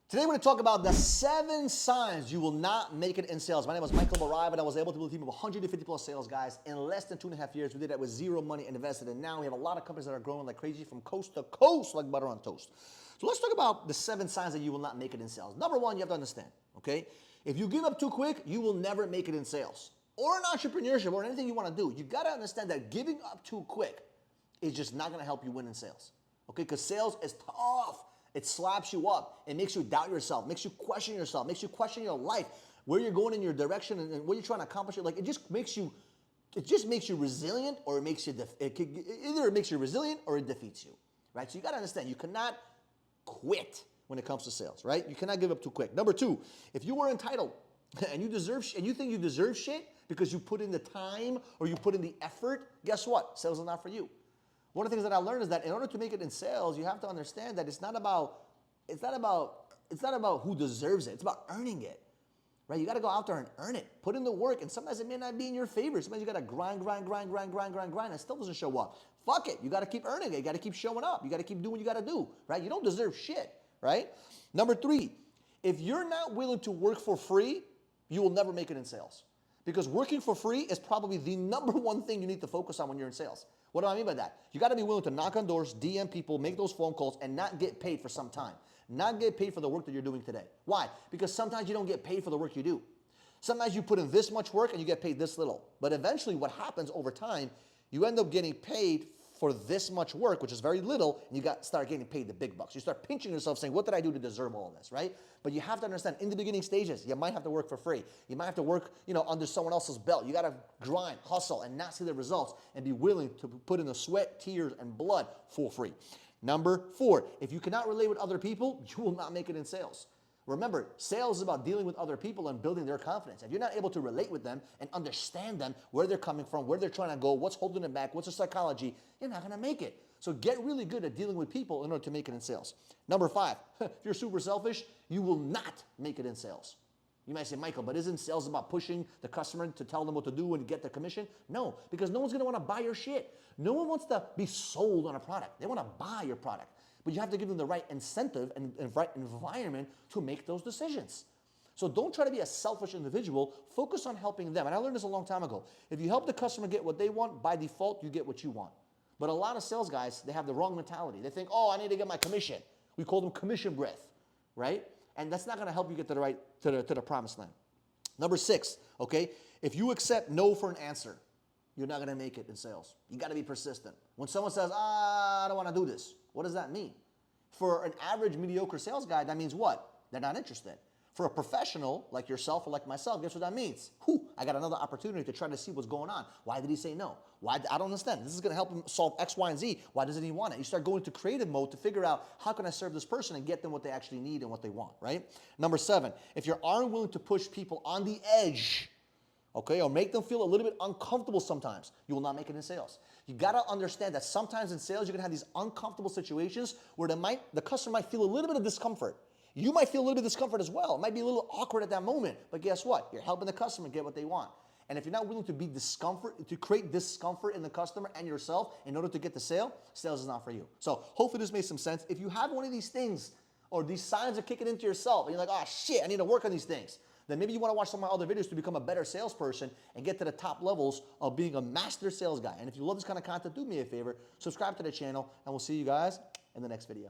Today we're going to talk about the 7 signs you will not make it in sales. My name is Michael Barab, and I was able to build a team of 150 plus sales guys in less than 2.5 years. We did that with zero money invested, and now we have a lot of companies that are growing like crazy from coast to coast like butter on toast. So let's talk about the 7 signs that you will not make it in sales. Number 1, you have to understand, okay? If you give up too quick, you will never make it in sales or in entrepreneurship or anything you want to do. You got to understand that giving up too quick is just not going to help you win in sales, okay? Because sales is tough. It slaps you up. It makes you doubt yourself, makes you question yourself, makes you question your life, where you're going in your direction and what you're trying to accomplish. Like it just makes you resilient, or it makes you either it makes you resilient or it defeats you, right? So you got to understand, you cannot quit when it comes to sales, right? You cannot give up too quick. Number 2, if you were entitled and you think you deserve shit because you put in the time or you put in the effort, guess what? Sales is not for you. One of the things that I learned is that in order to make it in sales, you have to understand that it's not about who deserves it. It's about earning it, right? You got to go out there and earn it. Put in the work, and sometimes it may not be in your favor. Sometimes you got to grind, and it still doesn't show up. Fuck it. You got to keep earning it. You got to keep showing up. You got to keep doing what you got to do, right? You don't deserve shit, right? Number 3, if you're not willing to work for free, you will never make it in sales. Because working for free is probably the number 1 thing you need to focus on when you're in sales. What do I mean by that? You got to be willing to knock on doors, DM people, make those phone calls, and not get paid for some time. Not get paid for the work that you're doing today. Why? Because sometimes you don't get paid for the work you do. Sometimes you put in this much work and you get paid this little. But eventually what happens over time, you end up getting paid for this much work, which is very little, and you start getting paid the big bucks. You start pinching yourself saying, what did I do to deserve all of this, right? But you have to understand, in the beginning stages, you might have to work for free. You might have to work, under someone else's belt. You got to grind, hustle, and not see the results, and be willing to put in the sweat, tears, and blood for free. Number 4, if you cannot relate with other people, you will not make it in sales. Remember, sales is about dealing with other people and building their confidence. If you're not able to relate with them and understand them, where they're coming from, where they're trying to go, what's holding them back, what's their psychology, you're not going to make it. So get really good at dealing with people in order to make it in sales. Number 5, if you're super selfish, you will not make it in sales. You might say, Michael, but isn't sales about pushing the customer to tell them what to do and get their commission? No, because no one's going to want to buy your shit. No one wants to be sold on a product. They want to buy your product. But you have to give them the right incentive and right environment to make those decisions. So don't try to be a selfish individual. Focus on helping them. And I learned this a long time ago. If you help the customer get what they want, by default, you get what you want. But a lot of sales guys, they have the wrong mentality. They think, oh, I need to get my commission. We call them commission breath, right? And that's not going to help you get to the promised land. Number 6, okay? If you accept no for an answer, you're not going to make it in sales. You got to be persistent. When someone says, I don't want to do this, what does that mean? For an average mediocre sales guy, that means what? They're not interested. For a professional like yourself or like myself, guess what that means? I got another opportunity to try to see what's going on. Why did he say no? Why? I don't understand. This is going to help him solve X, Y, and Z. Why doesn't he want it? You start going to creative mode to figure out how can I serve this person and get them what they actually need and what they want, right? Number 7, if you aren't willing to push people on the edge, okay, or make them feel a little bit uncomfortable sometimes, you will not make it in sales. You got to understand that sometimes in sales, you're going to have these uncomfortable situations where the customer might feel a little bit of discomfort. You might feel a little bit of discomfort as well. It might be a little awkward at that moment, but guess what? You're helping the customer get what they want. And if you're not willing to create discomfort in the customer and yourself in order to get the sale, sales is not for you. So hopefully this made some sense. If you have one of these things or these signs are kicking into yourself and you're like, oh shit, I need to work on these things, then maybe you want to watch some of my other videos to become a better salesperson and get to the top levels of being a master sales guy. And if you love this kind of content, do me a favor, subscribe to the channel, and we'll see you guys in the next video.